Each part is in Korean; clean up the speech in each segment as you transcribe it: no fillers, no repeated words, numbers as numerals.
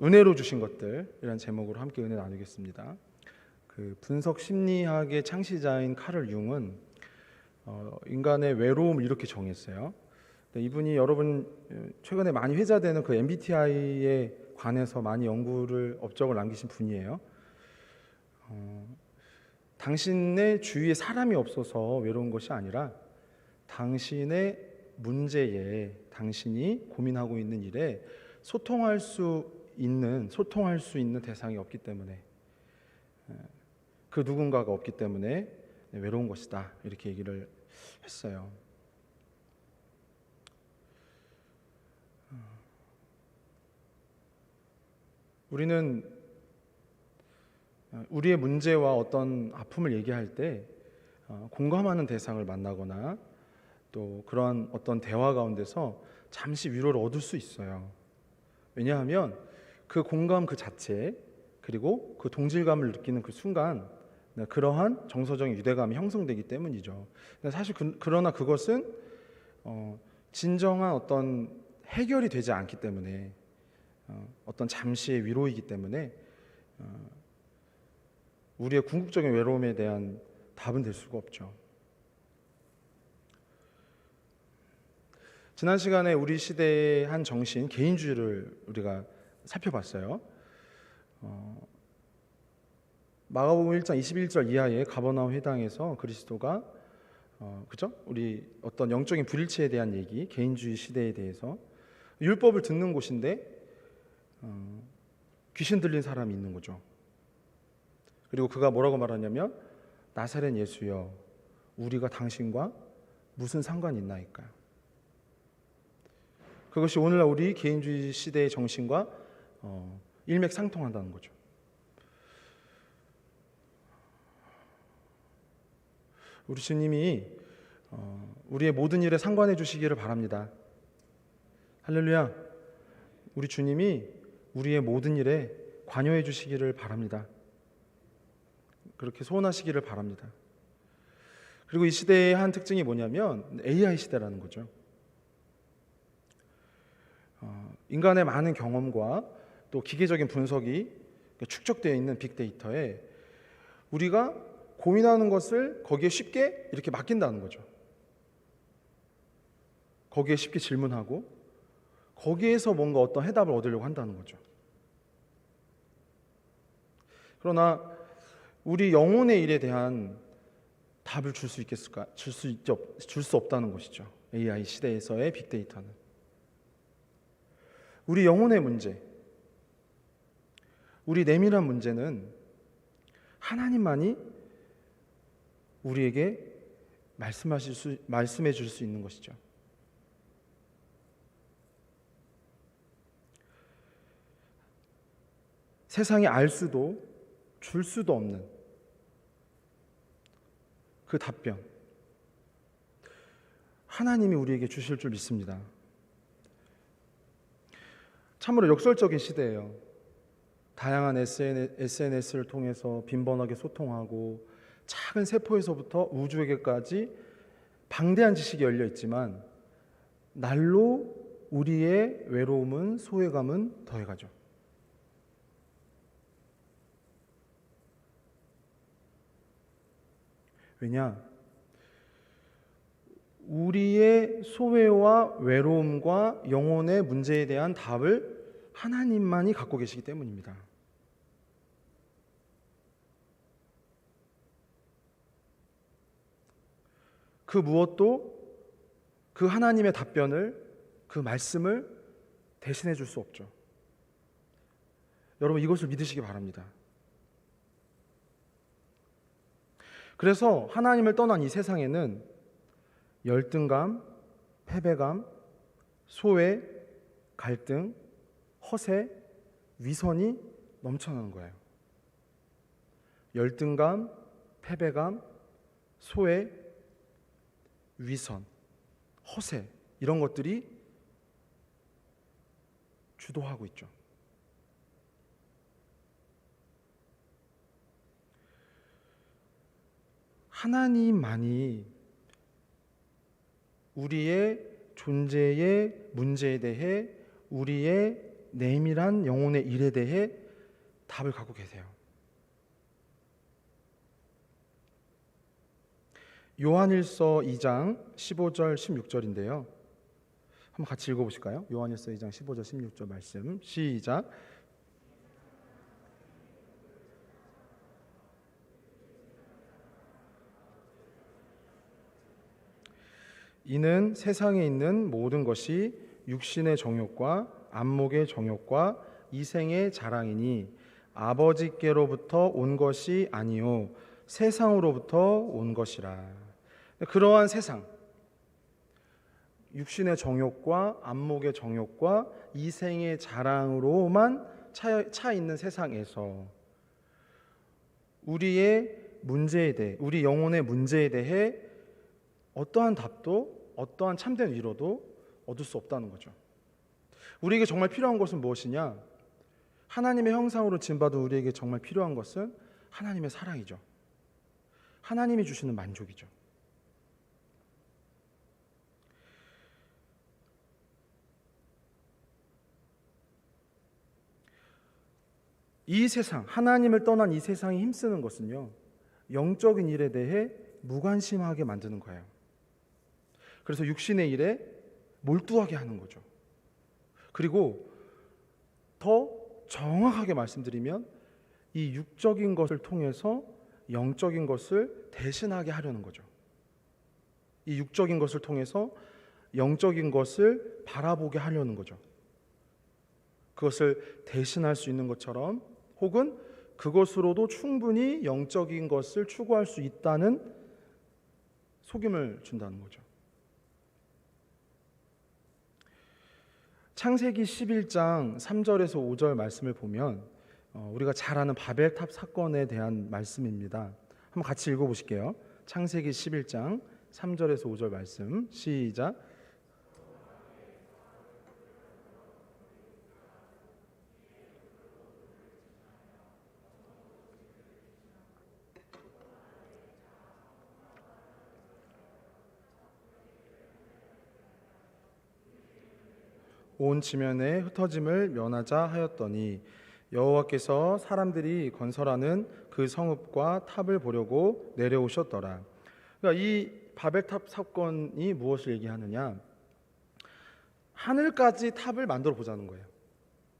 은혜로 주신 것들이라는 제목으로 함께 은혜 나누겠습니다. 그 분석 심리학의 창시자인 카를 융은 인간의 외로움을 이렇게 정했어요. 이분이 여러분 최근에 많이 회자되는 그 MBTI에 관해서 많이 연구를 업적을 남기신 분이에요. 당신의 주위에 사람이 없어서 외로운 것이 아니라 당신의 문제에, 당신이 고민하고 있는 일에 소통할 수 있는 대상이 없기 때문에, 그 누군가가 없기 때문에 외로운 것이다, 이렇게 얘기를 했어요. 우리는 우리의 문제와 어떤 아픔을 얘기할 때 공감하는 대상을 만나거나 또 그러한 어떤 대화 가운데서 잠시 위로를 얻을 수 있어요. 왜냐하면 그 공감 그 자체, 그리고 그 동질감을 느끼는 그 순간 그러한 정서적인 유대감이 형성되기 때문이죠. 사실 그러나 그것은 진정한 어떤 해결이 되지 않기 때문에, 어떤 잠시의 위로이기 때문에 우리의 궁극적인 외로움에 대한 답은 될 수가 없죠. 지난 시간에 우리 시대의 한 정신, 개인주의를 우리가 살펴봤어요. 마가복음 1장 21절 이하의 가버나움 회당에서 그리스도가 그죠? 우리 어떤 영적인 불일치에 대한 얘기, 개인주의 시대에 대해서 율법을 듣는 곳인데 귀신 들린 사람이 있는 거죠. 그리고 그가 뭐라고 말하냐면, 나사렛 예수여, 우리가 당신과 무슨 상관이 있나이까? 그것이 오늘날 우리 개인주의 시대의 정신과 일맥상통한다는 거죠. 우리 주님이 우리의 모든 일에 상관해 주시기를 바랍니다. 할렐루야. 우리 주님이 우리의 모든 일에 관여해 주시기를 바랍니다. 그렇게 소원하시기를 바랍니다. 그리고 이 시대의 한 특징이 뭐냐면 AI 시대라는 거죠. 인간의 많은 경험과 또 기계적인 분석이 축적되어 있는 빅데이터에 우리가 고민하는 것을 거기에 쉽게 이렇게 맡긴다는 거죠. 거기에 쉽게 질문하고 거기에서 뭔가 어떤 해답을 얻으려고 한다는 거죠. 그러나 우리 영혼의 일에 대한 답을 줄 수 있겠을까? 줄 수 없다는 것이죠. AI 시대에서의 빅데이터는. 우리 영혼의 문제, 우리 내밀한 문제는 하나님만이 우리에게 말씀해 줄 수 있는 것이죠. 세상이 알 수도 줄 수도 없는 그 답변, 하나님이 우리에게 주실 줄 믿습니다. 참으로 역설적인 시대예요. 다양한 SNS를 통해서 빈번하게 소통하고 작은 세포에서부터 우주에게까지 방대한 지식이 열려 있지만 날로 우리의 외로움은, 소외감은 더해가죠. 왜냐? 우리의 소외와 외로움과 영혼의 문제에 대한 답을 하나님만이 갖고 계시기 때문입니다. 그 무엇도 그 하나님의 답변을, 그 말씀을 대신해 줄 수 없죠. 여러분, 이것을 믿으시기 바랍니다. 그래서 하나님을 떠난 이 세상에는 열등감, 패배감, 소외, 갈등, 허세, 위선이 넘쳐나는 거예요. 열등감, 패배감, 소외, 위선, 허세, 이런 것들이 주도하고 있죠. 하나님만이 우리의 존재의 문제에 대해 우리의 내밀한 영혼의 일에 대해 답을 갖고 계세요. 요한일서 2장 15절 16절인데요. 한번 같이 읽어보실까요? 요한일서 2장 15절 16절 말씀 시작. 이는 세상에 있는 모든 것이 육신의 정욕과 안목의 정욕과 이생의 자랑이니 아버지께로부터 온 것이 아니요 세상으로부터 온 것이라. 그러한 세상, 육신의 정욕과 안목의 정욕과 이생의 자랑으로만 차 있는 세상에서 우리의 문제에 대해, 우리 영혼의 문제에 대해 어떠한 답도, 어떠한 참된 위로도 얻을 수 없다는 거죠. 우리에게 정말 필요한 것은 무엇이냐? 하나님의 형상으로 지음받은 우리에게 정말 필요한 것은 하나님의 사랑이죠. 하나님이 주시는 만족이죠. 이 세상, 하나님을 떠난 이 세상이 힘쓰는 것은요, 영적인 일에 대해 무관심하게 만드는 거예요. 그래서 육신의 일에 몰두하게 하는 거죠. 그리고 더 정확하게 말씀드리면 이 육적인 것을 통해서 영적인 것을 대신하게 하려는 거죠. 이 육적인 것을 통해서 영적인 것을 바라보게 하려는 거죠. 그것을 대신할 수 있는 것처럼 혹은 그것으로도 충분히 영적인 것을 추구할 수 있다는 속임을 준다는 거죠. 창세기 11장 3절에서 5절 말씀을 보면 우리가 잘 아는 바벨탑 사건에 대한 말씀입니다. 한번 같이 읽어보실게요. 창세기 11장 3절에서 5절 말씀 시작. 온 지면에 흩어짐을 면하자 하였더니 여호와께서 사람들이 건설하는 그 성읍과 탑을 보려고 내려오셨더라. 그러니까 이 바벨탑 사건이 무엇을 얘기하느냐? 하늘까지 탑을 만들어 보자는 거예요.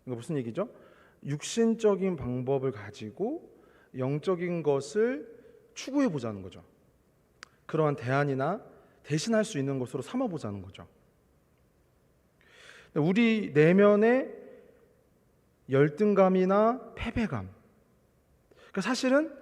이거 무슨 얘기죠? 육신적인 방법을 가지고 영적인 것을 추구해 보자는 거죠. 그러한 대안이나 대신할 수 있는 것으로 삼아 보자는 거죠. 우리 내면의 열등감이나 패배감, 그러니까 사실은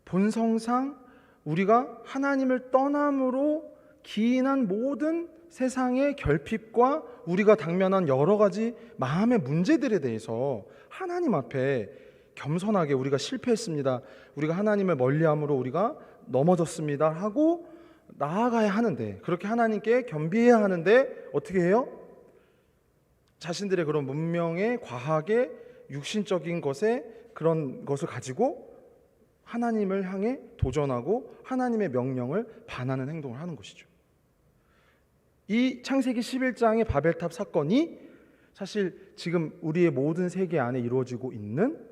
본성상 우리가 하나님을 떠남으로 기인한 모든 세상의 결핍과 우리가 당면한 여러 가지 마음의 문제들에 대해서 하나님 앞에 겸손하게 우리가 실패했습니다, 우리가 하나님을 멀리함으로 우리가 넘어졌습니다 하고 나아가야 하는데, 그렇게 하나님께 겸비해야 하는데 어떻게 해요? 자신들의 그런 문명의 과학의 육신적인 것에 그런 것을 가지고 하나님을 향해 도전하고 하나님의 명령을 반하는 행동을 하는 것이죠. 이 창세기 11장의 바벨탑 사건이 사실 지금 우리의 모든 세계 안에 이루어지고 있는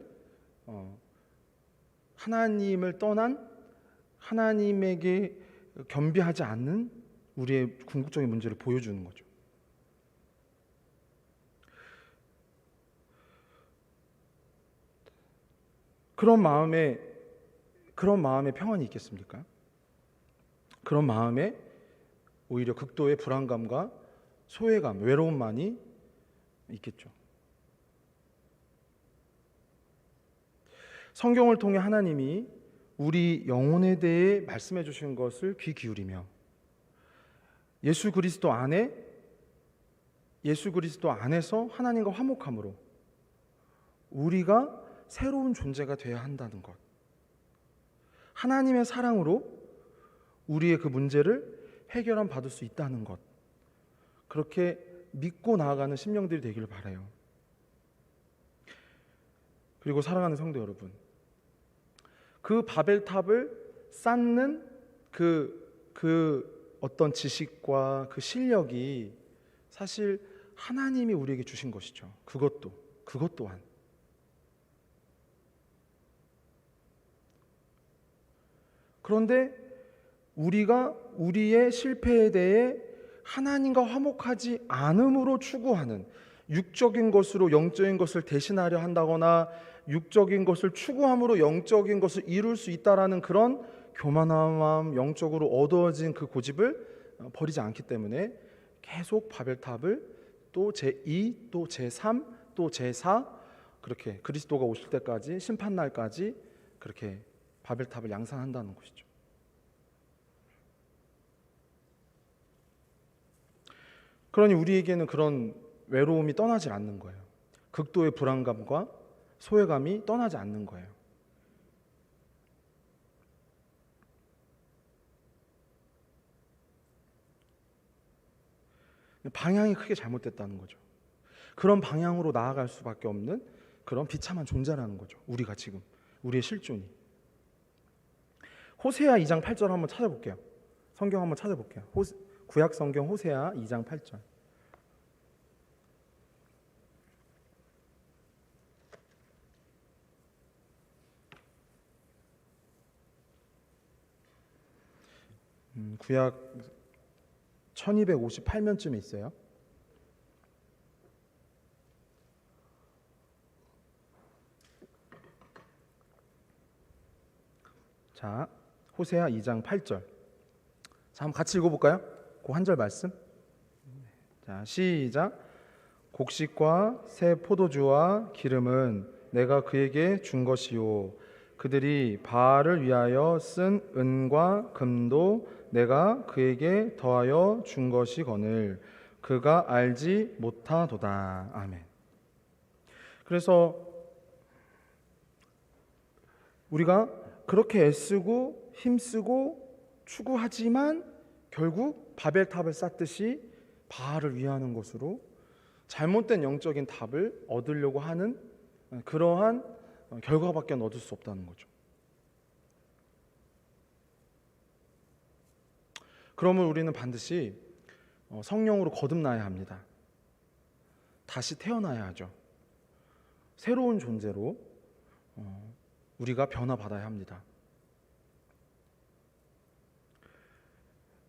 하나님을 떠난, 하나님에게 겸비하지 않는 우리의 궁극적인 문제를 보여주는 거죠. 그런 마음에 평안이 있겠습니까? 그런 마음에 오히려 극도의 불안감과 소외감, 외로움만이 있겠죠. 성경을 통해 하나님이 우리 영혼에 대해 말씀해 주신 것을 귀 기울이며 예수 그리스도 안에서 하나님과 화목함으로 우리가 새로운 존재가 되어야 한다는 것, 하나님의 사랑으로 우리의 그 문제를 해결함 받을 수 있다는 것, 그렇게 믿고 나아가는 심령들이 되기를 바라요. 그리고 사랑하는 성도 여러분, 그 바벨탑을 쌓는 그 어떤 지식과 그 실력이 사실 하나님이 우리에게 주신 것이죠. 그것도 그것 또한. 그런데 우리가 우리의 실패에 대해 하나님과 화목하지 않음으로 추구하는, 육적인 것으로 영적인 것을 대신하려 한다거나 육적인 것을 추구함으로 영적인 것을 이룰 수 있다라는 그런 교만한 마음, 영적으로 어두워진 그 고집을 버리지 않기 때문에 계속 바벨탑을 또 제2, 또 제3, 또 제4 그렇게 그리스도가 오실 때까지, 심판날까지 그렇게 바벨탑을 양산한다는 것이죠. 그러니 우리에게는 그런 외로움이 떠나질 않는 거예요. 극도의 불안감과 소외감이 떠나지 않는 거예요. 방향이 크게 잘못됐다는 거죠. 그런 방향으로 나아갈 수밖에 없는 그런 비참한 존재라는 거죠. 우리가 지금, 우리의 실존이. 호세아 2장 8절 한번 찾아볼게요. 성경 한번 찾아볼게요. 구약 성경 호세아 2장 8절. 구약 1258면쯤에 있어요. 자, 호세아 2장 8절. 자, 한번 같이 읽어볼까요? 그 한 절 말씀. 자, 시작. 곡식과 새 포도주와 기름은 내가 그에게 준 것이요 그들이 바알을 위하여 쓴 은과 금도 내가 그에게 더하여 준 것이거늘 그가 알지 못하도다. 아멘. 그래서 우리가 그렇게 애쓰고 힘쓰고 추구하지만 결국 바벨탑을 쌓듯이 바알을 위하는 것으로 잘못된 영적인 답을 얻으려고 하는 그러한 결과밖에 얻을 수 없다는 거죠. 그러면 우리는 반드시 성령으로 거듭나야 합니다. 다시 태어나야 하죠. 새로운 존재로 우리가 변화받아야 합니다.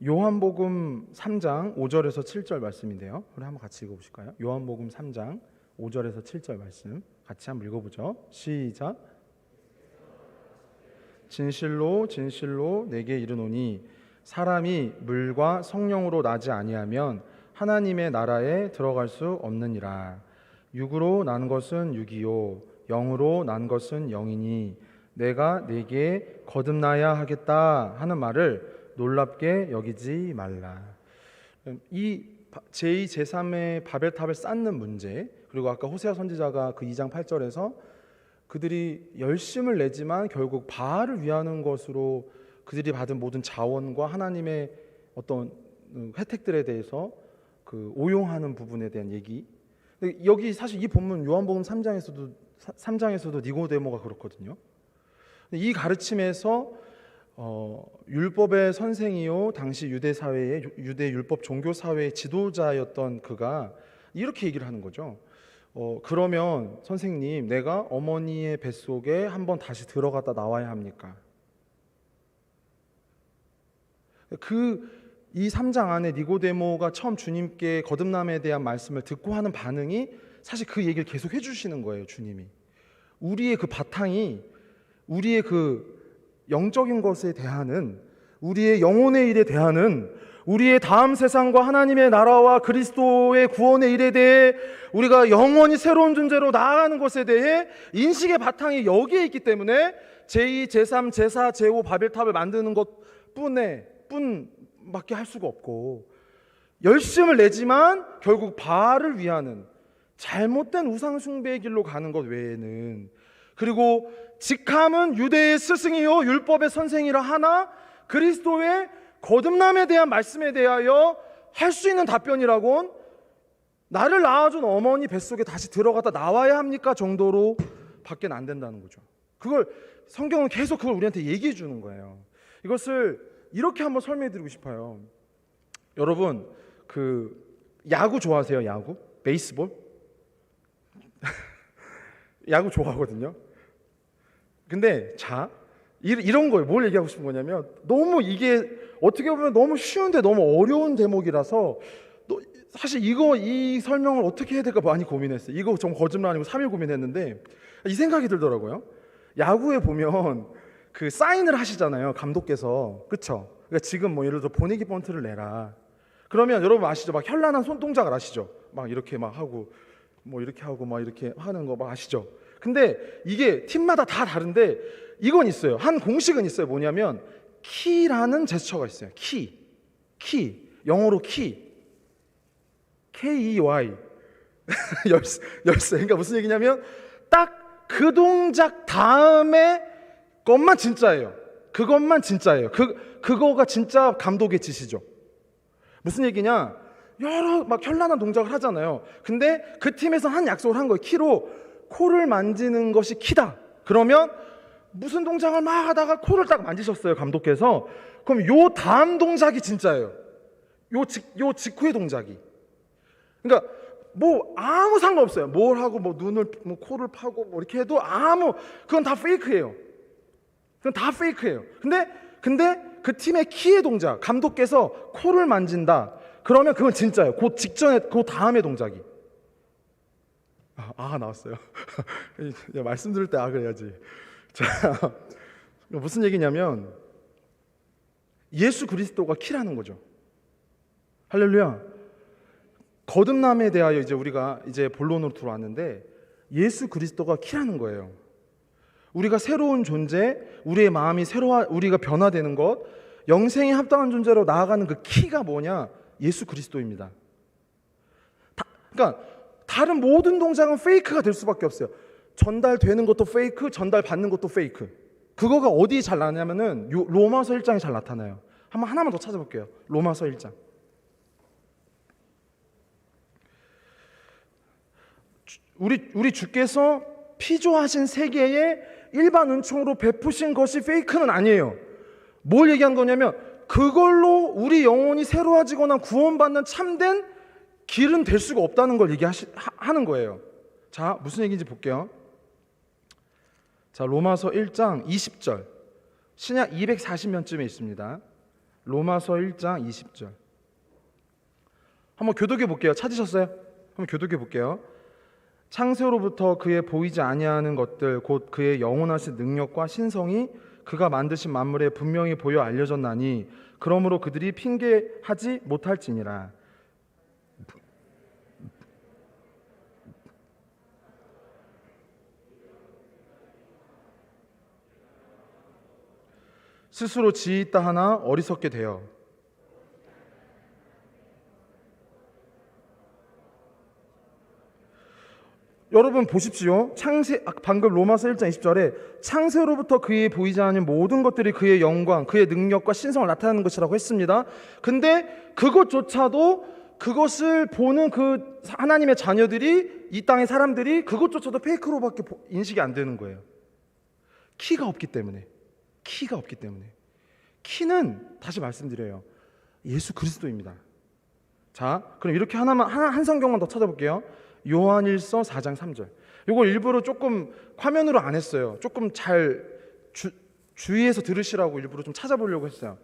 요한복음 3장 5절에서 7절 말씀인데요. 우리 한번 같이 읽어보실까요? 요한복음 3장 5절에서 7절 말씀 같이 한번 읽어보죠. 시작. 진실로 진실로 내게 이르노니 사람이 물과 성령으로 나지 아니하면 하나님의 나라에 들어갈 수 없느니라. 육으로 난 것은 육이요 영으로 난 것은 영이니 내가 네게 거듭나야 하겠다 하는 말을 놀랍게 여기지 말라. 이 제2, 제3의 바벨탑을 쌓는 문제, 그리고 아까 호세아 선지자가 그 2장 8절에서 그들이 열심을 내지만 결국 바알을 위하는 것으로 그들이 받은 모든 자원과 하나님의 어떤 혜택들에 대해서 그 오용하는 부분에 대한 얘기. 여기 사실 이 본문 요한복음 3장에서도 니고데모가 그렇거든요. 이 가르침에서 율법의 선생이요 당시 유대 사회의 유대 율법 종교 사회의 지도자였던 그가 이렇게 얘기를 하는 거죠. 그러면 선생님, 내가 어머니의 뱃속에 한번 다시 들어갔다 나와야 합니까? 이 3장 안에 니고데모가 처음 주님께 거듭남에 대한 말씀을 듣고 하는 반응이 사실 그 얘기를 계속 해주시는 거예요. 주님이 우리의 그 바탕이 우리의 그 영적인 것에 대하는, 우리의 영혼의 일에 대하는, 우리의 다음 세상과 하나님의 나라와 그리스도의 구원의 일에 대해 우리가 영원히 새로운 존재로 나아가는 것에 대해 인식의 바탕이 여기에 있기 때문에 제2, 제3, 제4, 제5 바벨탑을 만드는 것뿐밖에 할 수가 없고, 열심을 내지만 결국 바알을 위하는 잘못된 우상 숭배의 길로 가는 것 외에는, 그리고 직함은 유대의 스승이요 율법의 선생이라 하나 그리스도의 거듭남에 대한 말씀에 대하여 할 수 있는 답변이라곤 나를 낳아준 어머니 뱃속에 다시 들어갔다 나와야 합니까 정도로 밖에 안 된다는 거죠. 그걸 성경은 계속 그걸 우리한테 얘기해 주는 거예요. 이것을 이렇게 한번 설명해 드리고 싶어요. 여러분 그 야구 좋아하세요? 야구? 베이스볼? 야구 좋아하거든요. 근데 자, 이런 거예요. 뭘 얘기하고 싶은 거냐면 너무 이게 어떻게 보면 너무 쉬운데 너무 어려운 대목이라서 사실 이 설명을 어떻게 해야 될까 많이 고민했어요. 이거 정말 거짓말 아니고 3일 고민했는데 이 생각이 들더라고요. 야구에 보면 그 사인을 하시잖아요, 감독께서. 그쵸? 그러니까 지금 뭐 예를 들어 보내기 번트를 내라. 그러면 여러분 아시죠? 막 현란한 손 동작을 아시죠? 막 이렇게 막 하고 뭐 이렇게 하고 막 이렇게 하는 거 막 아시죠? 근데 이게 팀마다 다 다른데 이건 있어요. 한 공식은 있어요. 뭐냐면 키라는 제스처가 있어요. 키. 영어로 키. KEY. 열쇠. 그러니까 무슨 얘기냐면 딱 그 동작 다음에 것만 진짜예요. 그것만 진짜예요. 그거가 진짜 감독의 지시죠. 무슨 얘기냐? 여러 막 현란한 동작을 하잖아요. 근데 그 팀에서 한 약속을 한 거예요. 키로 코를 만지는 것이 키다. 그러면 무슨 동작을 막 하다가 코를 딱 만지셨어요, 감독께서. 그럼 요 다음 동작이 진짜예요. 요 직후의 동작이. 그러니까 뭐 아무 상관없어요. 뭘 하고 뭐 눈을 뭐 코를 파고 뭐 이렇게 해도 그건 다 페이크예요. 그건 다 페이크예요. 근데 그 팀의 키의 동작, 감독께서 코를 만진다. 그러면 그건 진짜예요. 그 직전에 그 다음의 동작이. 나왔어요. 말씀 들을 때 그래야지. 자, 무슨 얘기냐면 예수 그리스도가 키라는 거죠. 할렐루야. 거듭남에 대하여 이제 우리가 이제 본론으로 들어왔는데 예수 그리스도가 키라는 거예요. 우리가 새로운 존재, 우리의 마음이 우리가 변화되는 것, 영생에 합당한 존재로 나아가는 그 키가 뭐냐? 예수 그리스도입니다. 그러니까 다른 모든 동작은 페이크가 될 수밖에 없어요. 전달되는 것도 페이크, 전달받는 것도 페이크. 그거가 어디 잘 나냐면은 로마서 1장에 잘 나타나요. 하나만 더 찾아볼게요. 로마서 1장. 우리 주께서 피조하신 세계에 일반 은총으로 베푸신 것이 페이크는 아니에요. 뭘 얘기한 거냐면 그걸로 우리 영혼이 새로워지거나 구원받는 참된 길은 될 수가 없다는 걸 얘기하는 거예요. 자, 무슨 얘기인지 볼게요. 자, 로마서 1장 20절. 신약 240면쯤에 있습니다. 로마서 1장 20절. 한번 교독해 볼게요. 찾으셨어요? 한번 교독해 볼게요. 창세로부터 그의 보이지 아니하는 것들 곧 그의 영원하신 능력과 신성이 그가 만드신 만물에 분명히 보여 알려졌나니 그러므로 그들이 핑계하지 못할지니라. 스스로 지혜있다 하나 어리석게 되어. 여러분 보십시오. 방금 로마서 1장 20절에 창세로부터 그의 보이지 않는 모든 것들이 그의 영광, 그의 능력과 신성을 나타내는 것이라고 했습니다. 근데 그것조차도 그것을 보는 그 하나님의 자녀들이, 이 땅의 사람들이 그것조차도 페이크로밖에 인식이 안 되는 거예요. 키가 없기 때문에. 키는 다시 말씀드려요. 예수 그리스도입니다. 자, 그럼 이렇게 한 성경만 더 찾아볼게요. 요한일서 4장 3절. 이걸 일부러 조금 화면으로 안 했어요. 조금 잘 주의해서 들으시라고 일부러 좀 찾아보려고 했어요.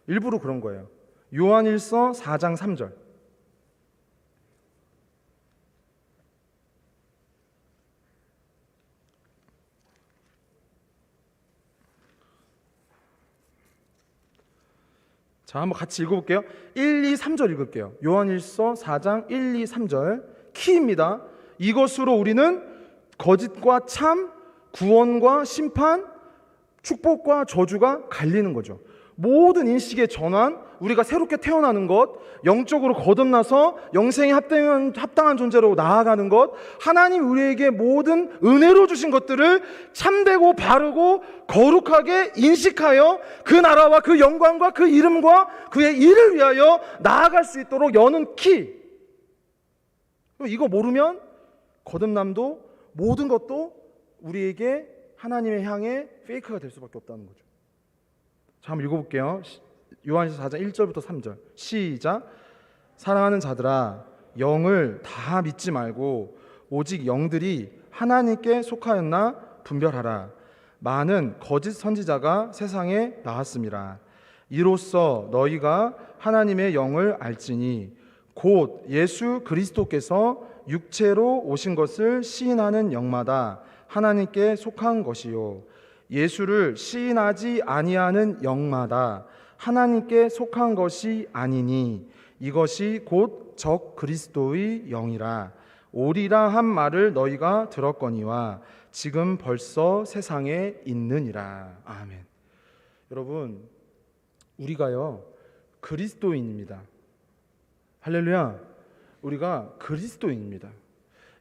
일부러 그런 거예요. 요한일서 4장 3절. 자, 한번 같이 읽어볼게요. 1, 2, 3절 읽을게요. 요한일서 4장 1, 2, 3절. 키입니다. 이것으로 우리는 거짓과 참, 구원과 심판, 축복과 저주가 갈리는 거죠. 모든 인식의 전환, 우리가 새롭게 태어나는 것, 영적으로 거듭나서 영생에 합당한 존재로 나아가는 것, 하나님 우리에게 모든 은혜로 주신 것들을 참되고 바르고 거룩하게 인식하여 그 나라와 그 영광과 그 이름과 그의 일을 위하여 나아갈 수 있도록 여는 키. 이거 모르면 거듭남도 모든 것도 우리에게 하나님의 향해 페이크가 될 수밖에 없다는 거죠. 자, 한번 읽어볼게요. 요한일서 4장 1절부터 3절 시작. 사랑하는 자들아, 영을 다 믿지 말고 오직 영들이 하나님께 속하였나 분별하라. 많은 거짓 선지자가 세상에 나왔습니다. 이로써 너희가 하나님의 영을 알지니 곧 예수 그리스도께서 육체로 오신 것을 시인하는 영마다 하나님께 속한 것이요 예수를 시인하지 아니하는 영마다 하나님께 속한 것이 아니니 이것이 곧 적 그리스도의 영이라. 오리라 한 말을 너희가 들었거니와 지금 벌써 세상에 있느니라. 아멘. 여러분, 우리가요 그리스도인입니다. 할렐루야. 우리가 그리스도인입니다.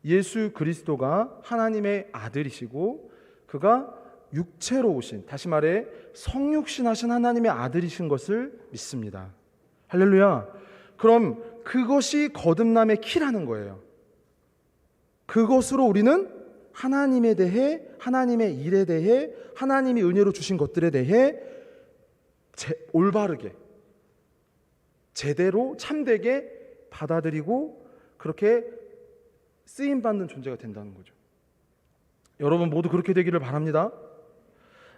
예수 그리스도가 하나님의 아들이시고 그가 육체로 오신, 다시 말해 성육신하신 하나님의 아들이신 것을 믿습니다. 할렐루야. 그럼 그것이 거듭남의 키라는 거예요. 그것으로 우리는 하나님에 대해, 하나님의 일에 대해, 하나님이 은혜로 주신 것들에 대해 올바르게, 제대로 참되게 받아들이고 그렇게 쓰임받는 존재가 된다는 거죠. 여러분 모두 그렇게 되기를 바랍니다.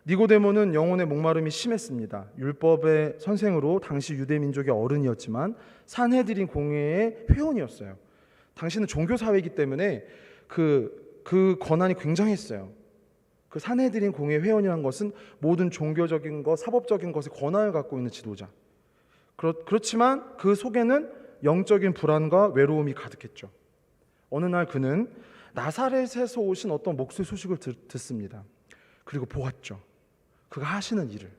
니고데모는 영혼의 목마름이 심했습니다. 율법의 선생으로 당시 유대 민족의 어른이었지만 산헤드린 공회의 회원이었어요. 당시는 종교 사회이기 때문에 그 권한이 굉장했어요. 그 산헤드린 공회 회원이라는 것은 모든 종교적인 것, 사법적인 것에 권한을 갖고 있는 지도자. 그렇지만 그 속에는 영적인 불안과 외로움이 가득했죠. 어느 날 그는 나사렛에서 오신 어떤 목수의 소식을 듣습니다. 그리고 보았죠. 그가 하시는 일을,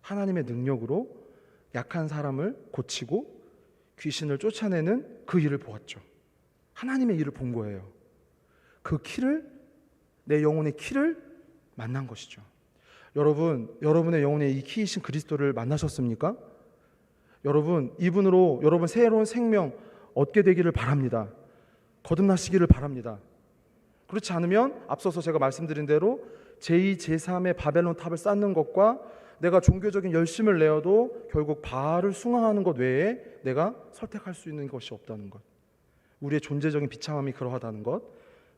하나님의 능력으로 약한 사람을 고치고 귀신을 쫓아내는 그 일을 보았죠. 하나님의 일을 본 거예요. 그 키를, 내 영혼의 키를 만난 것이죠. 여러분, 여러분의 영혼의 이 키이신 그리스도를 만나셨습니까? 여러분, 이분으로 여러분 새로운 생명 얻게 되기를 바랍니다. 거듭나시기를 바랍니다. 그렇지 않으면 앞서서 제가 말씀드린 대로 제2, 제3의 바벨론 탑을 쌓는 것과 내가 종교적인 열심을 내어도 결국 바알을 숭앙하는 것 외에 내가 선택할 수 있는 것이 없다는 것, 우리의 존재적인 비참함이 그러하다는 것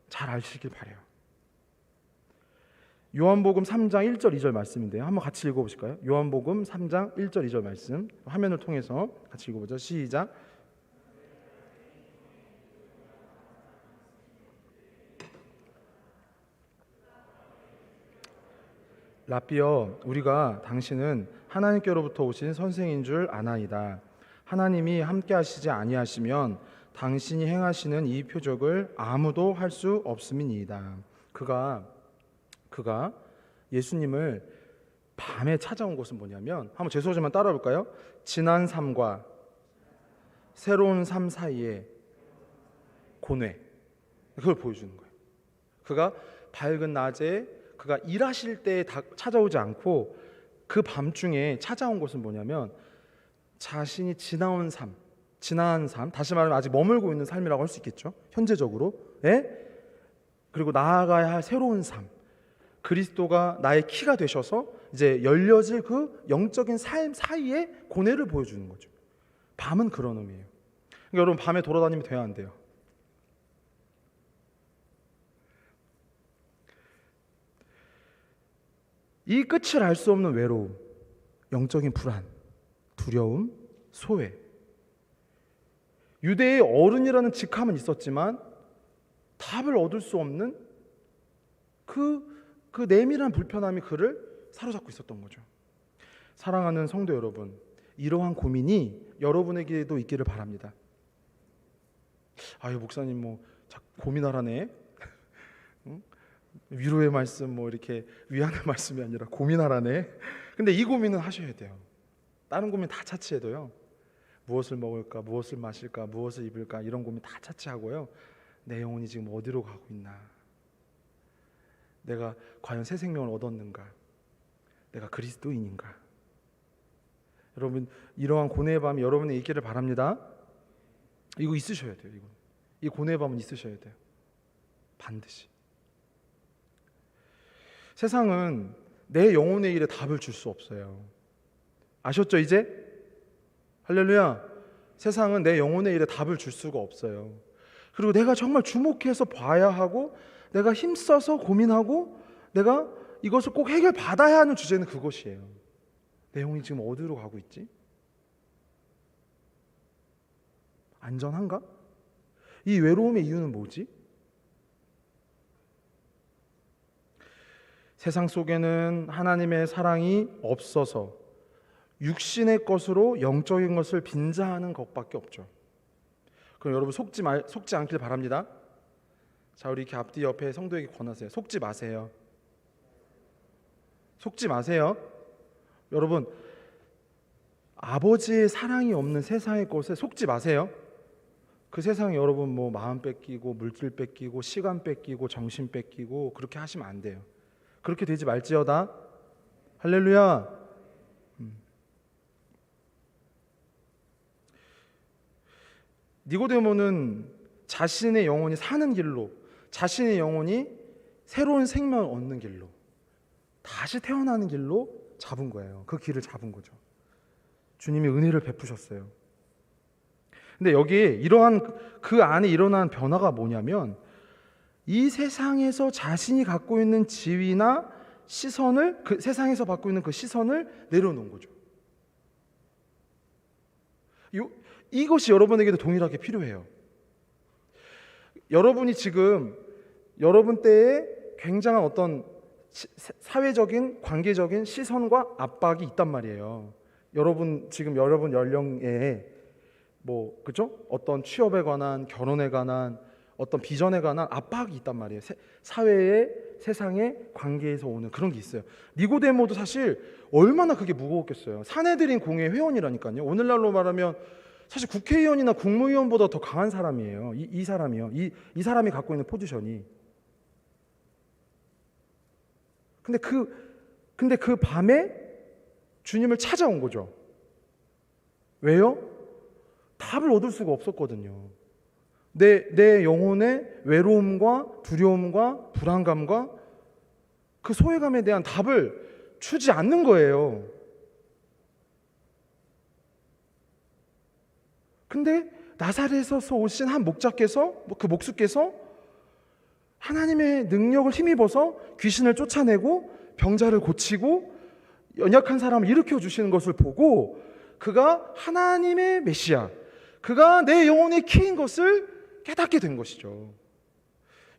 잘 아시길 바라요. 요한복음 3장 1절 2절 말씀인데요, 한번 같이 읽어보실까요? 요한복음 3장 1절 2절 말씀 화면을 통해서 같이 읽어보죠. 시작. 랍비여, 우리가 당신은 하나님께로부터 오신 선생인 줄 아나이다. 하나님이 함께 하시지 아니하시면 당신이 행하시는 이 표적을 아무도 할 수 없음이니이다. 그가 예수님을 밤에 찾아온 것은 뭐냐면, 한번 제 소리만 따라볼까요? 지난 삶과 새로운 삶 사이에 고뇌, 그걸 보여주는 거예요. 그가 밝은 낮에 그가 일하실 때 찾아오지 않고 그 밤중에 찾아온 것은 뭐냐면 자신이 지나온 삶, 지난 삶, 다시 말하면 아직 머물고 있는 삶이라고 할 수 있겠죠. 현재적으로. 예? 그리고 나아가야 할 새로운 삶, 그리스도가 나의 키가 되셔서 이제 열려질 그 영적인 삶 사이에 고뇌를 보여주는 거죠. 밤은 그런 의미예요. 그러니까 여러분 밤에 돌아다니면 돼야 안 돼요? 이 끝을 알 수 없는 외로움, 영적인 불안, 두려움, 소외. 유대의 어른이라는 직함은 있었지만 답을 얻을 수 없는 그 내밀한 불편함이 그를 사로잡고 있었던 거죠. 사랑하는 성도 여러분, 이러한 고민이 여러분에게도 있기를 바랍니다. 아유 목사님 뭐 고민하라네. 위로의 말씀, 뭐 이렇게 위안의 말씀이 아니라 고민하라네. 근데 이 고민은 하셔야 돼요. 다른 고민 다 차치해도요, 무엇을 먹을까, 무엇을 마실까, 무엇을 입을까, 이런 고민 다 차치하고요, 내 영혼이 지금 어디로 가고 있나, 내가 과연 새 생명을 얻었는가, 내가 그리스도인인가. 여러분 이러한 고뇌의 밤이 여러분에게 있기를 바랍니다. 이거 있으셔야 돼요. 이 고뇌의 밤은 있으셔야 돼요. 반드시. 세상은 내 영혼의 일에 답을 줄 수 없어요. 아셨죠 이제? 할렐루야. 세상은 내 영혼의 일에 답을 줄 수가 없어요. 그리고 내가 정말 주목해서 봐야 하고 내가 힘써서 고민하고 내가 이것을 꼭 해결받아야 하는 주제는 그것이에요. 내용이 지금 어디로 가고 있지? 안전한가? 이 외로움의 이유는 뭐지? 세상 속에는 하나님의 사랑이 없어서 육신의 것으로 영적인 것을 빈자하는 것밖에 없죠. 그럼 여러분 속지 않길 바랍니다. 자, 우리 이렇게 앞뒤 옆에 성도에게 권하세요. 속지 마세요. 속지 마세요. 여러분, 아버지의 사랑이 없는 세상의 것에 속지 마세요. 그 세상에 여러분 뭐 마음 뺏기고 물질 뺏기고 시간 뺏기고 정신 뺏기고 그렇게 하시면 안 돼요. 그렇게 되지 말지어다. 할렐루야. 니고데모는 자신의 영혼이 사는 길로, 자신의 영혼이 새로운 생명을 얻는 길로, 다시 태어나는 길로 잡은 거예요. 그 길을 잡은 거죠. 주님이 은혜를 베푸셨어요. 근데 여기에 이러한 그 안에 일어난 변화가 뭐냐면 이 세상에서 자신이 갖고 있는 지위나 시선을, 그 세상에서 받고 있는 그 시선을 내려놓은 거죠. 이것이 여러분에게도 동일하게 필요해요. 여러분이 지금 여러분 때에 굉장한 어떤 사회적인 관계적인 시선과 압박이 있단 말이에요. 지금 여러분 연령에 뭐 그죠? 어떤 취업에 관한, 결혼에 관한, 어떤 비전에 관한 압박이 있단 말이에요. 사회의, 세상의 관계에서 오는 그런 게 있어요. 니고데모도 사실 얼마나 그게 무거웠겠어요. 사내들인 공회 회원이라니까요. 오늘날로 말하면 사실 국회의원이나 국무위원보다 더 강한 사람이에요. 이 사람이요. 이 사람이 갖고 있는 포지션이. 근데 그 밤에 주님을 찾아온 거죠. 왜요? 답을 얻을 수가 없었거든요. 내 영혼의 외로움과 두려움과 불안감과 그 소외감에 대한 답을 주지 않는 거예요. 근데 나사렛에서 오신 한 목자께서, 그 목수께서 하나님의 능력을 힘입어서 귀신을 쫓아내고 병자를 고치고 연약한 사람을 일으켜 주시는 것을 보고 그가 하나님의 메시아, 그가 내 영혼의 키인 것을 깨닫게 된 것이죠.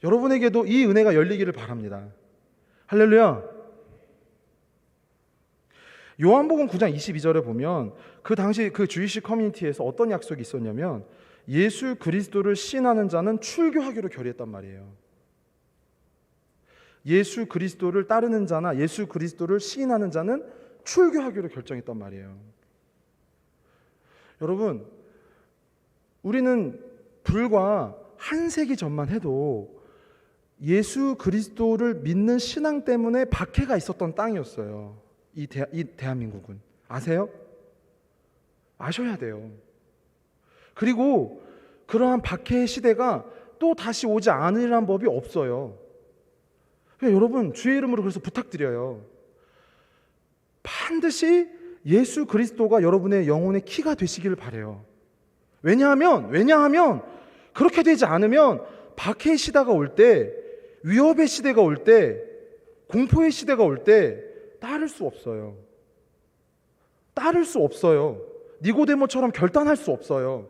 여러분에게도 이 은혜가 열리기를 바랍니다. 할렐루야. 요한복음 9장 22절에 보면 그 당시 그 주이시 커뮤니티에서 어떤 약속이 있었냐면 예수 그리스도를 시인하는 자는 출교하기로 결의했단 말이에요. 예수 그리스도를 따르는 자나 예수 그리스도를 시인하는 자는 출교하기로 결정했단 말이에요. 여러분, 우리는 불과 한 세기 전만 해도 예수 그리스도를 믿는 신앙 때문에 박해가 있었던 땅이었어요. 이 대한민국은. 아세요? 아셔야 돼요. 그리고 그러한 박해의 시대가 또 다시 오지 않으리란 법이 없어요. 여러분, 주의 이름으로 그래서 부탁드려요. 반드시 예수 그리스도가 여러분의 영혼의 키가 되시기를 바라요. 왜냐하면 그렇게 되지 않으면 박해의 시대가 올 때, 위협의 시대가 올 때, 공포의 시대가 올 때 따를 수 없어요. 따를 수 없어요. 니고데모처럼 결단할 수 없어요.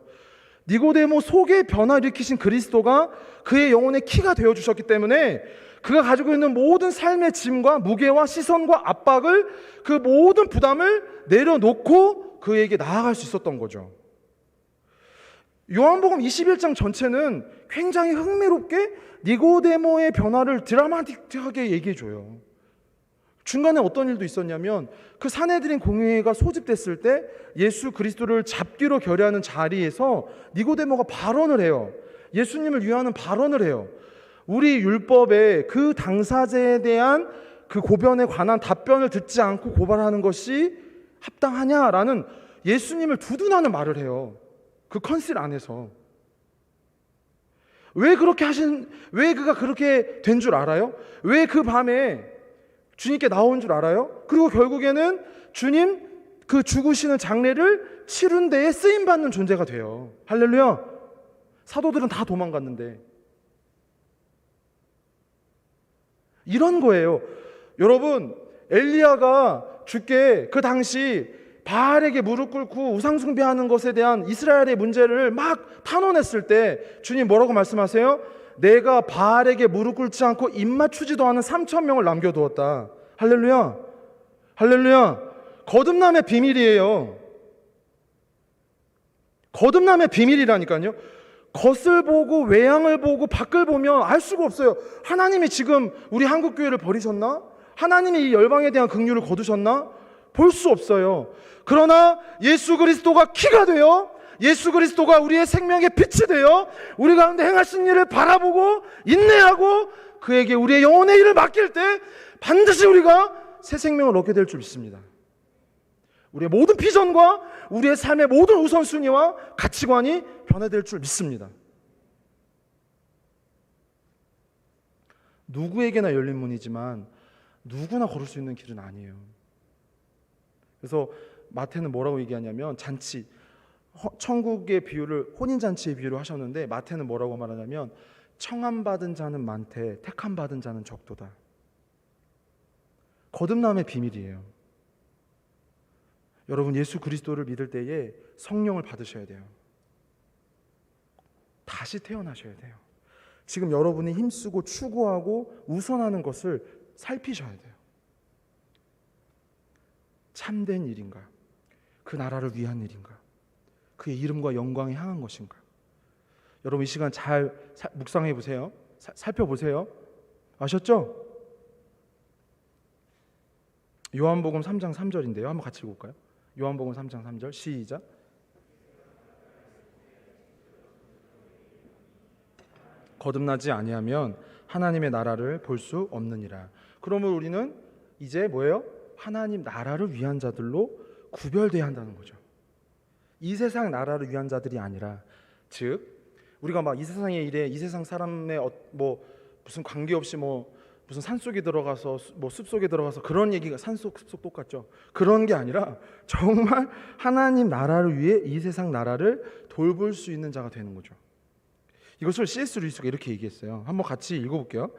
니고데모 속에 변화를 일으키신 그리스도가 그의 영혼의 키가 되어주셨기 때문에 그가 가지고 있는 모든 삶의 짐과 무게와 시선과 압박을, 그 모든 부담을 내려놓고 그에게 나아갈 수 있었던 거죠. 요한복음 21장 전체는 굉장히 흥미롭게 니고데모의 변화를 드라마틱하게 얘기해줘요. 중간에 어떤 일도 있었냐면 그 사내들인 공회가 소집됐을 때 예수 그리스도를 잡기로 결의하는 자리에서 니고데모가 발언을 해요. 예수님을 위하는 발언을 해요. 우리 율법에 그 당사자에 대한 그 고변에 관한 답변을 듣지 않고 고발하는 것이 합당하냐라는 예수님을 두둔하는 말을 해요. 그 컨실 안에서. 왜 그가 그렇게 된 줄 알아요? 왜 그 밤에 주님께 나온 줄 알아요? 그리고 결국에는 주님 그 죽으시는 장례를 치른 데에 쓰임받는 존재가 돼요. 할렐루야. 사도들은 다 도망갔는데. 이런 거예요. 여러분, 엘리야가 주께 그 당시 바알에게 무릎 꿇고 우상 숭배하는 것에 대한 이스라엘의 문제를 막 탄원했을 때 주님 뭐라고 말씀하세요? 내가 바알에게 무릎 꿇지 않고 입 맞추지도 않은 3,000명을 남겨두었다. 할렐루야. 할렐루야. 거듭남의 비밀이에요. 거듭남의 비밀이라니까요. 겉을 보고 외양을 보고 밖을 보면 알 수가 없어요. 하나님이 지금 우리 한국교회를 버리셨나? 하나님이 이 열방에 대한 긍휼을 거두셨나? 볼 수 없어요. 그러나 예수 그리스도가 키가 되어, 예수 그리스도가 우리의 생명의 빛이 되어 우리 가운데 행하신 일을 바라보고 인내하고 그에게 우리의 영혼의 일을 맡길 때 반드시 우리가 새 생명을 얻게 될 줄 믿습니다. 우리의 모든 비전과 우리의 삶의 모든 우선순위와 가치관이 변화될 줄 믿습니다. 누구에게나 열린 문이지만 누구나 걸을 수 있는 길은 아니에요. 그래서 마태는 뭐라고 얘기하냐면 잔치, 천국의 비유를 혼인잔치의 비유로 하셨는데 마태는 뭐라고 말하냐면 청함받은 자는 많되 택함받은 자는 적도다. 거듭남의 비밀이에요. 여러분, 예수 그리스도를 믿을 때에 성령을 받으셔야 돼요. 다시 태어나셔야 돼요. 지금 여러분이 힘쓰고 추구하고 우선하는 것을 살피셔야 돼요. 참된 일인가? 그 나라를 위한 일인가? 그의 이름과 영광에 향한 것인가? 여러분, 이 시간 잘 묵상해 보세요. 살펴보세요. 아셨죠? 요한복음 3장 3절인데요. 한번 같이 읽어볼까요? 요한복음 3장 3절 시작. 거듭나지 아니하면 하나님의 나라를 볼 수 없느니라. 그러면 우리는 이제 뭐예요? 하나님 나라를 위한 자들로 구별돼야 한다는 거죠. 이 세상 나라를 위한 자들이 아니라, 즉 우리가 막 이 세상의 일에 이 세상 사람의 뭐 무슨 관계없이 뭐 무슨 산속에 들어가서 뭐 숲속에 들어가서 그런 얘기가, 산속 숲속 똑같죠. 그런 게 아니라 정말 하나님 나라를 위해 이 세상 나라를 돌볼 수 있는 자가 되는 거죠. 이것을 C.S. 루이스가 이렇게 얘기했어요. 한번 같이 읽어볼게요.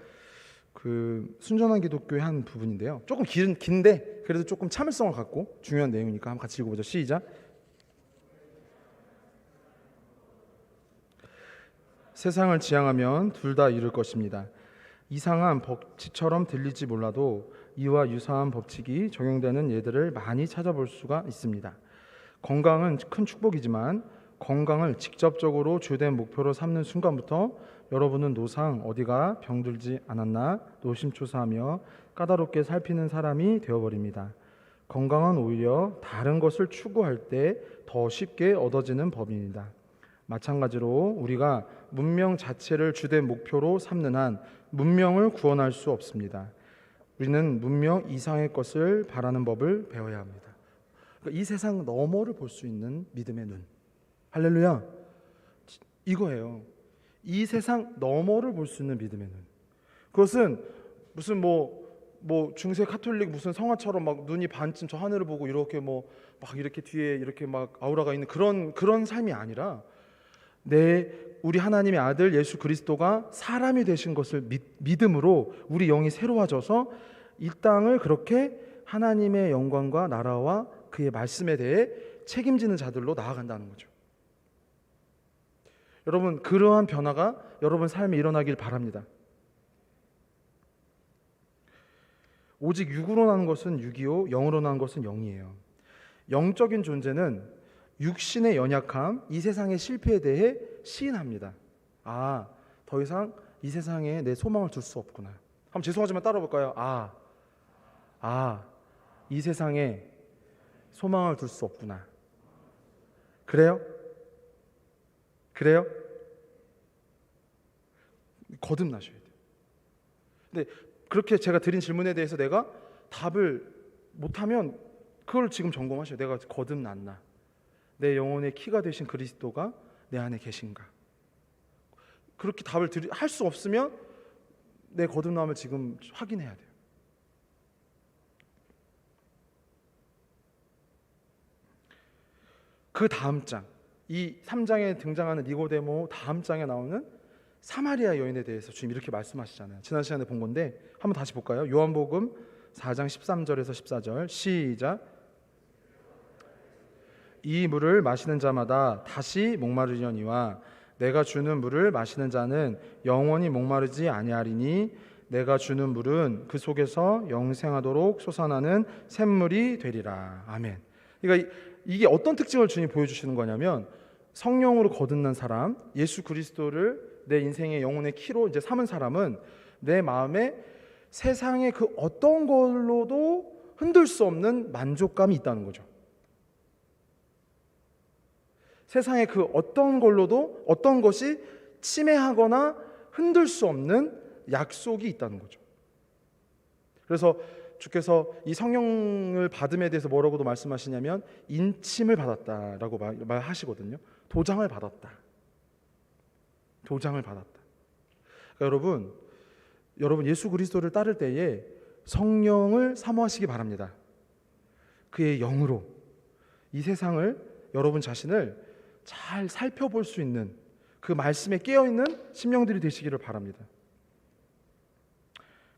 그 순전한 기독교의 한 부분인데요. 조금 긴데 그래도 조금 참을성을 갖고 중요한 내용이니까 한번 같이 읽어보죠. 시작. 세상을 지향하면 둘 다 이룰 것입니다. 이상한 법칙처럼 들릴지 몰라도 이와 유사한 법칙이 적용되는 예들을 많이 찾아볼 수가 있습니다. 건강은 큰 축복이지만 건강을 직접적으로 주된 목표로 삼는 순간부터 여러분은 노상 어디가 병들지 않았나 노심초사하며 까다롭게 살피는 사람이 되어버립니다. 건강은 오히려 다른 것을 추구할 때 더 쉽게 얻어지는 법입니다. 마찬가지로 우리가 문명 자체를 주된 목표로 삼는 한 문명을 구원할 수 없습니다. 우리는 문명 이상의 것을 바라는 법을 배워야 합니다. 그러니까 이 세상 너머를 볼 수 있는 믿음의 눈. 할렐루야. 이거예요. 이 세상 너머를 볼 수 있는 믿음의 눈. 그것은 무슨 뭐 중세 카톨릭 무슨 성화처럼 막 눈이 반쯤 저 하늘을 보고 이렇게 뭐 막 이렇게 뒤에 이렇게 막 아우라가 있는 그런 삶이 아니라 우리 하나님의 아들 예수 그리스도가 사람이 되신 것을 믿음으로 우리 영이 새로워져서 이 땅을 그렇게 하나님의 영광과 나라와 그의 말씀에 대해 책임지는 자들로 나아간다는 거죠. 여러분, 그러한 변화가 여러분 삶에 일어나길 바랍니다. 오직 육으로 나는 것은 육이요 영으로 나는 것은 영이에요. 영적인 존재는 육신의 연약함, 이 세상의 실패에 대해 시인합니다. 아, 더 이상 이 세상에 내 소망을 둘 수 없구나. 한번 죄송하지만 따라 볼까요? 이 세상에 소망을 둘 수 없구나. 그래요? 그래요? 거듭나셔야 돼요. 근데 그렇게 제가 드린 질문에 대해서 내가 답을 못하면 그걸 지금 점검하셔요. 내가 거듭났나? 내 영혼의 키가 되신 그리스도가 내 안에 계신가? 그렇게 답을 할 수 없으면 내 거듭남을 지금 확인해야 돼요. 그 다음 장, 이 3장에 등장하는 니고데모 다음 장에 나오는 사마리아 여인에 대해서 주님 이렇게 말씀하시잖아요. 지난 시간에 본 건데 한번 다시 볼까요? 요한복음 4장 13절에서 14절 시작. 이 물을 마시는 자마다 다시 목마르려니와 내가 주는 물을 마시는 자는 영원히 목마르지 아니하리니 내가 주는 물은 그 속에서 영생하도록 솟아나는 샘물이 되리라. 아멘. 그러니까 이게 어떤 특징을 주님 보여주시는 거냐면 성령으로 거듭난 사람, 예수 그리스도를 내 인생의 영혼의 키로 이제 삼은 사람은 내 마음에 세상의 그 어떤 걸로도 흔들 수 없는 만족감이 있다는 거죠. 세상의 그 어떤 걸로도 어떤 것이 침해하거나 흔들 수 없는 약속이 있다는 거죠. 그래서 주께서 이 성령을 받음에 대해서 뭐라고도 말씀하시냐면 인침을 받았다라고 말하시거든요. 도장을 받았다. 도장을 받았다. 그러니까 여러분 예수 그리스도를 따를 때에 성령을 사모하시기 바랍니다. 그의 영으로 이 세상을, 여러분 자신을 잘 살펴볼 수 있는 그 말씀에 깨어있는 심령들이 되시기를 바랍니다.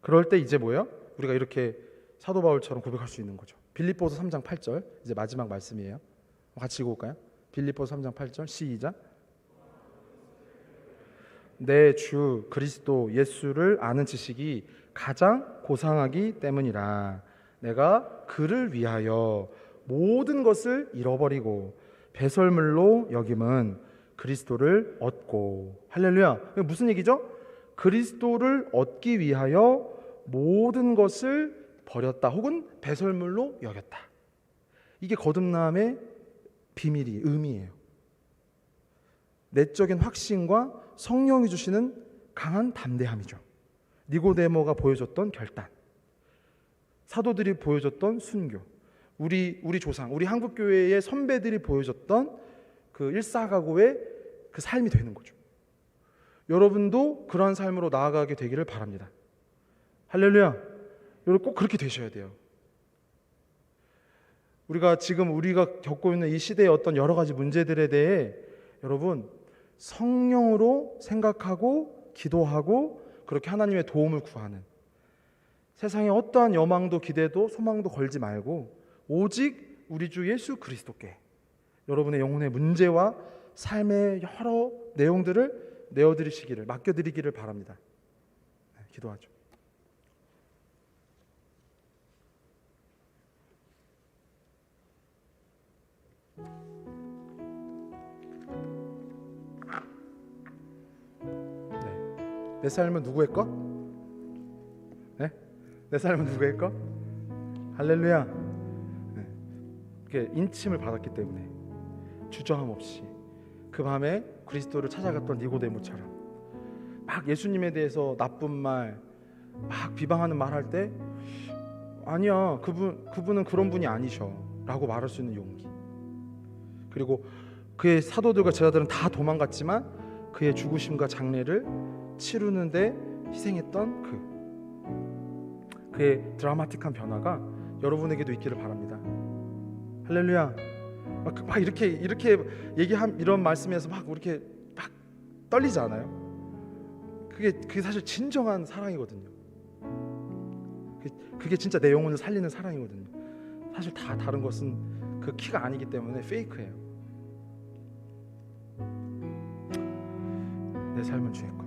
그럴 때 이제 뭐예요? 우리가 이렇게 사도 바울처럼 고백할 수 있는 거죠. 빌립보서 3장 8절 이제 마지막 말씀이에요. 같이 읽어볼까요? 빌립보서 3장 8절 시작. 내 주 그리스도 예수를 아는 지식이 가장 고상하기 때문이라. 내가 그를 위하여 모든 것을 잃어버리고 배설물로 여김은 그리스도를 얻고. 할렐루야. 무슨 얘기죠? 그리스도를 얻기 위하여 모든 것을 버렸다 혹은 배설물로 여겼다. 이게 거듭남의 비밀이 의미예요. 내적인 확신과 성령이 주시는 강한 담대함이죠. 니고데모가 보여줬던 결단, 사도들이 보여줬던 순교, 우리 조상, 우리 한국교회의 선배들이 보여줬던 그 일사각오의 그 삶이 되는 거죠. 여러분도 그러한 삶으로 나아가게 되기를 바랍니다. 할렐루야. 여러분 꼭 그렇게 되셔야 돼요. 우리가 겪고 있는 이 시대의 어떤 여러 가지 문제들에 대해 여러분 성령으로 생각하고 기도하고 그렇게 하나님의 도움을 구하는, 세상에 어떠한 여망도 기대도 소망도 걸지 말고 오직 우리 주 예수 그리스도께 여러분의 영혼의 문제와 삶의 여러 내용들을 내어드리시기를, 맡겨드리기를 바랍니다. 기도하죠. 내 삶은 누구의 것? 네? 내 삶은 누구의 것? 할렐루야. 네. 그게 인침을 받았기 때문에 주저함 없이 그 밤에 그리스도를 찾아갔던 니고데모처럼 막 예수님에 대해서 나쁜 말, 막 비방하는 말 할 때 아니야, 그분은 그런 분이 아니셔 라고 말할 수 있는 용기. 그리고 그의 사도들과 제자들은 다 도망갔지만 그의 죽으심과 장례를 치르는데 희생했던 그의 드라마틱한 변화가 여러분에게도 있기를 바랍니다. 할렐루야. 막 이렇게 얘기한 이런 말씀에서 막 이렇게 막 떨리지 않아요? 그게 사실 진정한 사랑이거든요. 그게 진짜 내 영혼을 살리는 사랑이거든요. 사실 다 다른 것은 그 키가 아니기 때문에 페이크예요. 내 삶은 주의 것.